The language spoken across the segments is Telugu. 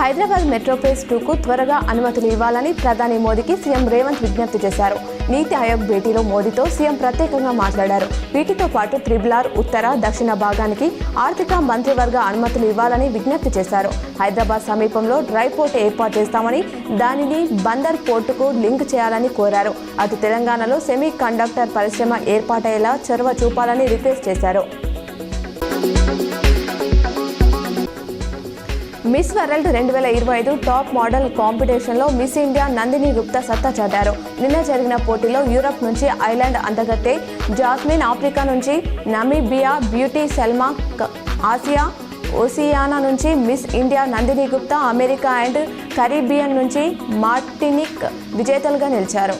హైదరాబాద్ మెట్రో ఫేజ్ 2కు త్వరగా అనుమతులు ఇవ్వాలని ప్రధాని మోదీకి సీఎం రేవంత్ విజ్ఞప్తి చేశారు. నీతి ఆయోగ్ భేటీలో మోదీతో సీఎం ప్రత్యేకంగా మాట్లాడారు. వీటితో పాటు త్రిబుల్ ఉత్తర, దక్షిణ భాగానికి ఆర్థిక మంత్రివర్గ అనుమతులు ఇవ్వాలని విజ్ఞప్తి చేశారు. హైదరాబాద్ సమీపంలో డ్రై పోర్ట్ ఏర్పాటు చేస్తామని, దానిని బందర్ పోర్టుకు లింక్ చేయాలని కోరారు. అటు తెలంగాణలో సెమీ కండక్టర్ పరిశ్రమ ఏర్పాటయ్యేలా చొరవ చూపాలని రిక్వెస్ట్ చేశారు. మిస్ వరల్డ్ 2025 టాప్ మోడల్ కాంపిటీషన్లో మిస్ ఇండియా నందిని గుప్తా సత్తా చాటారు. నిన్న జరిగిన పోటీలో యూరప్ నుంచి ఐలాండ్ అందగత్తె జాస్మిన్, ఆఫ్రికా నుంచి నమీబియా బ్యూటీ సెల్మా, ఆసియా ఓసియానా నుంచి miss India Nandini Gupta, America and Caribbean నుంచి మార్టినిక్ విజేతలుగా నిలిచారు.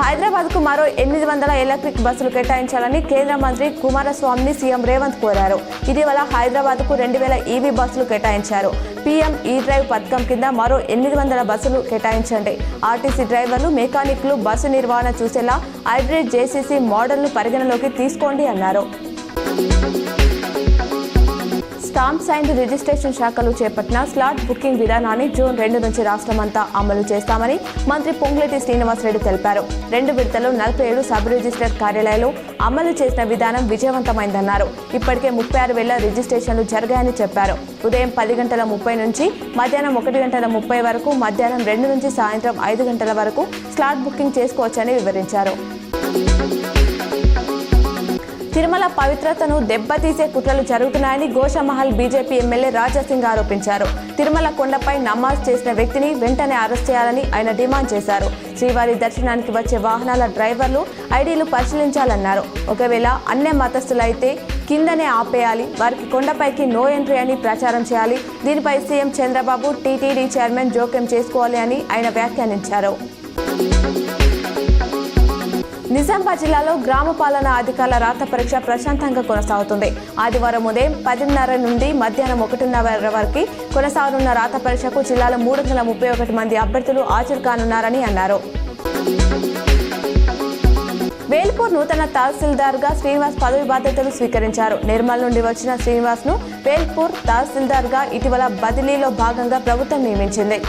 హైదరాబాద్కు మరో 800 ఎలక్ట్రిక్ బస్సులు కేటాయించాలని కేంద్ర మంత్రి కుమారస్వామిని సీఎం రేవంత్ కోరారు. ఇటీవల హైదరాబాద్కు 2000 ఈవీ బస్సులు కేటాయించారు. పీఎం ఈ డ్రైవ్ పథకం కింద మరో 800 బస్సులు కేటాయించండి. ఆర్టీసీ డ్రైవర్లు, మెకానిక్లు బస్సు నిర్వహణ చూసేలా హైబ్రిడ్ జేసీసీ మోడల్ను పరిగణలోకి తీసుకోండి అన్నారు. స్టాంప్స్ అండ్ రిజిస్ట్రేషన్ శాఖలు చేపట్టిన స్లాట్ బుకింగ్ విధానాన్ని జూన్ 2 నుంచి రాష్ట్రమంతా అమలు చేస్తామని మంత్రి పొంగులేటి శ్రీనివాసరెడ్డి తెలిపారు. 2 విడతల్లో 47 సబ్ రిజిస్టర్ కార్యాలయాలు అమలు చేసిన విధానం విజయవంతమైందన్నారు. ఇప్పటికే 36,000 రిజిస్ట్రేషన్లు జరిగాయని చెప్పారు. ఉదయం 10:30 నుంచి మధ్యాహ్నం 1:30 వరకు, మధ్యాహ్నం 2 నుంచి సాయంత్రం 5 గంటల వరకు స్లాట్ బుకింగ్ చేసుకోవచ్చని వివరించారు. తిరుమల పవిత్రతను దెబ్బతీసే కుట్రలు జరుగుతున్నాయని గోషామహల్ బీజేపీ ఎమ్మెల్యే రాజాసింగ్ ఆరోపించారు. తిరుమల కొండపై నమాజ్ చేసిన వ్యక్తిని వెంటనే అరెస్ట్ చేయాలని ఆయన డిమాండ్ చేశారు. శ్రీవారి దర్శనానికి వచ్చే వాహనాల డ్రైవర్లు ఐడీలు పరిశీలించాలన్నారు. ఒకవేళ అన్య మతస్థులైతే కిందనే ఆపేయాలి, వారికి కొండపైకి నో ఎంట్రీ అని ప్రచారం చేయాలి. దీనిపై సీఎం చంద్రబాబు, టీటీడీ చైర్మన్ జోక్యం చేసుకోవాలి అని ఆయన వ్యాఖ్యానించారు. నిజామాబాద్ జిల్లాలో గ్రామ పాలనా అధికారుల రాత పరీక్ష ప్రశాంతంగా కొనసాగుతుంది. ఆదివారం ఉదయం 10:30 నుండి మధ్యాహ్నం 1:30 వరకు కొనసాగనున్న రాత పరీక్షకు జిల్లాలో 331 మంది అభ్యర్థులు హాజరు కానున్నారని అన్నారు. వేల్పూర్ నూతన తహసీల్దార్గా శ్రీనివాస్ పదవి బాధ్యతలు స్వీకరించారు. నిర్మల్ నుండి వచ్చిన శ్రీనివాస్ను వేల్పూర్ తహసీల్దార్గా ఇటీవల బదిలీలో భాగంగా ప్రభుత్వం నియమించింది.